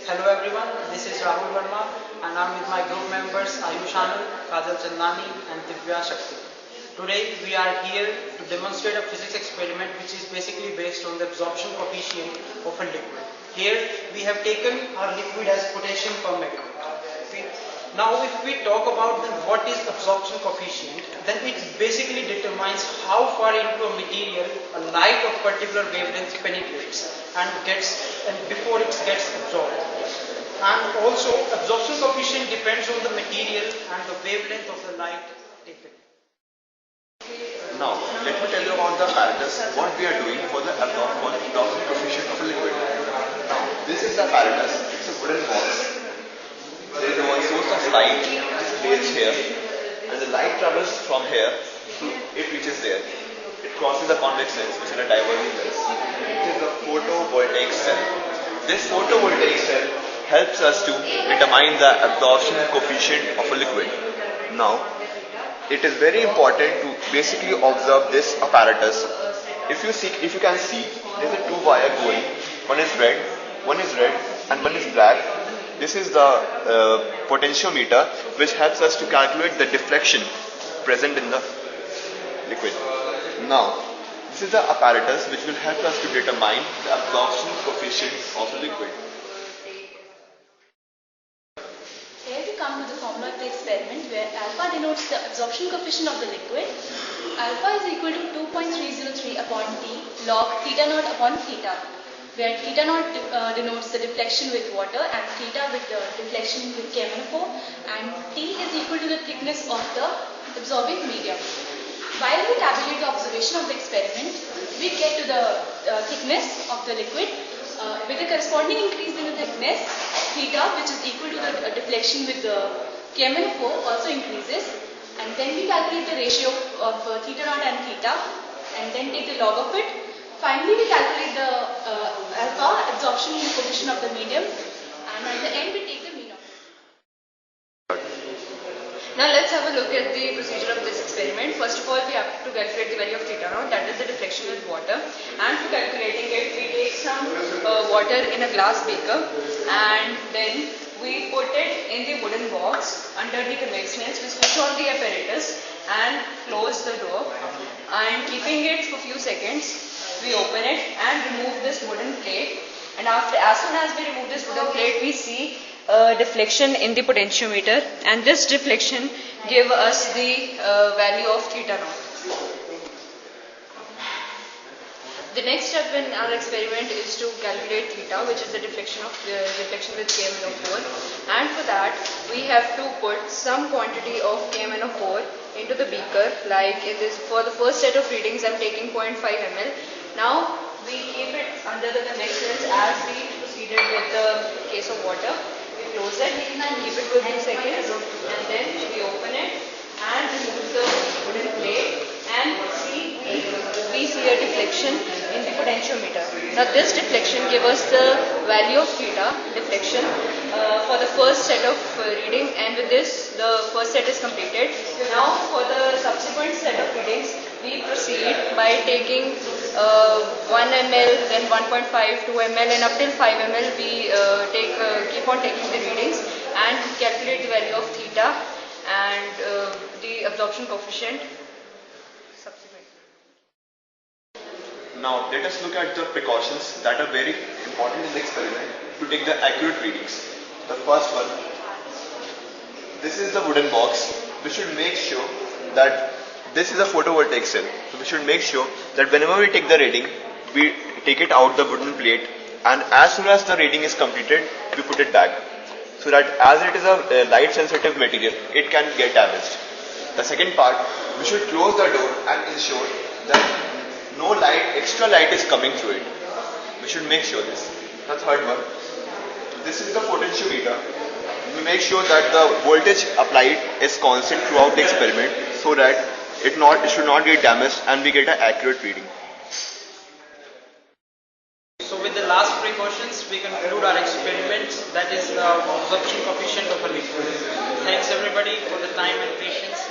Hello everyone, this is Rahul Verma and I'm with my group members Ayush Anand, Kajal Chandani and Divya Shakti. Today we are here to demonstrate a physics experiment which is basically based on the absorption coefficient of a liquid. Here we have taken our liquid as potassium permanganate. Okay. Now if we talk about what is absorption coefficient, then it basically determines how far into a material a light of particular wavelength penetrates and before it gets absorbed. And also absorption coefficient depends on the material and the wavelength of the light taken. Now, let me tell you about the apparatus, what we are doing for the absorption coefficient of a liquid. Now, this is the apparatus, it's a wooden box. There is one source of light, placed here, and the light travels from here to it reaches there. It crosses the convex lens, which is a diverging lens. It is a photovoltaic cell. This photovoltaic cell helps us to determine the absorption coefficient of a liquid. Now, it is very important to basically observe this apparatus. If you can see, there is a two wire going. One is red, and one is black. This is the potentiometer, which helps us to calculate the deflection present in the liquid. Now, this is the apparatus which will help us to determine the absorption coefficient of a liquid. Here we come to the formula of the experiment where alpha denotes the absorption coefficient of the liquid. Alpha is equal to 2.303 upon T log theta naught upon theta, where theta naught denotes the deflection with water and theta with the deflection with KMnO4, and T is equal to the thickness of the absorbing medium. While we tabulate the observation of the experiment, we get to the thickness of the liquid with a corresponding increase in the thickness, theta, which is equal to the deflection with the KMnO4, also increases, and then we calculate the ratio of theta naught and theta and then take the log of it. Finally, we calculate the alpha absorption coefficient of the medium, and at the end we take the mean of it. Now let's have a look at the procedure of this experiment. First of all, we have to calculate the value of theta naught, that is the deflection with water. And for calculating it, we take some water in a glass beaker and then we put it in the wooden box under the convex lens. We switch on the apparatus and close the door, and keeping it for a few seconds, we open it and remove this wooden plate, and as soon as we remove this wooden plate, we see a deflection in the potentiometer, and this deflection gives us the value of theta naught. The next step in our experiment is to calculate theta, which is the deflection with KMnO4, and for that we have to put some quantity of KMnO4 into the beaker. Like for the first set of readings, I am taking 0.5 ml. Now we keep it under the convex lens as we proceeded with the case of water. We close it and keep it for a few seconds, and then we open it and remove the wooden plate, and we see a deflection in the potentiometer. Now this deflection gives us the value of theta deflection for the first set of reading, and with this the first set is completed. Now for the subsequent set of readings, we proceed by taking 1 ml, then 1.5, 2 ml, and up till 5 ml we keep on taking the readings and calculate the value of theta and the absorption coefficient subsequently. Now, let us look at the precautions that are very important in the experiment to take the accurate readings. The first one, this is the wooden box. We should make sure that this is a photovoltaic cell. So we should make sure that whenever we take the reading, we take it out the wooden plate, and as soon as the reading is completed, we put it back, so that as it is a light sensitive material, it can get damaged. The second part, we should close the door and ensure that no extra light is coming through it. We should make sure this. The third one, this is the potentiometer. We make sure that the voltage applied is constant throughout the experiment, so that it should not get damaged and we get an accurate reading. So with the last precautions, we conclude our experiment, that is the absorption coefficient of a liquid. Thanks everybody for the time and patience.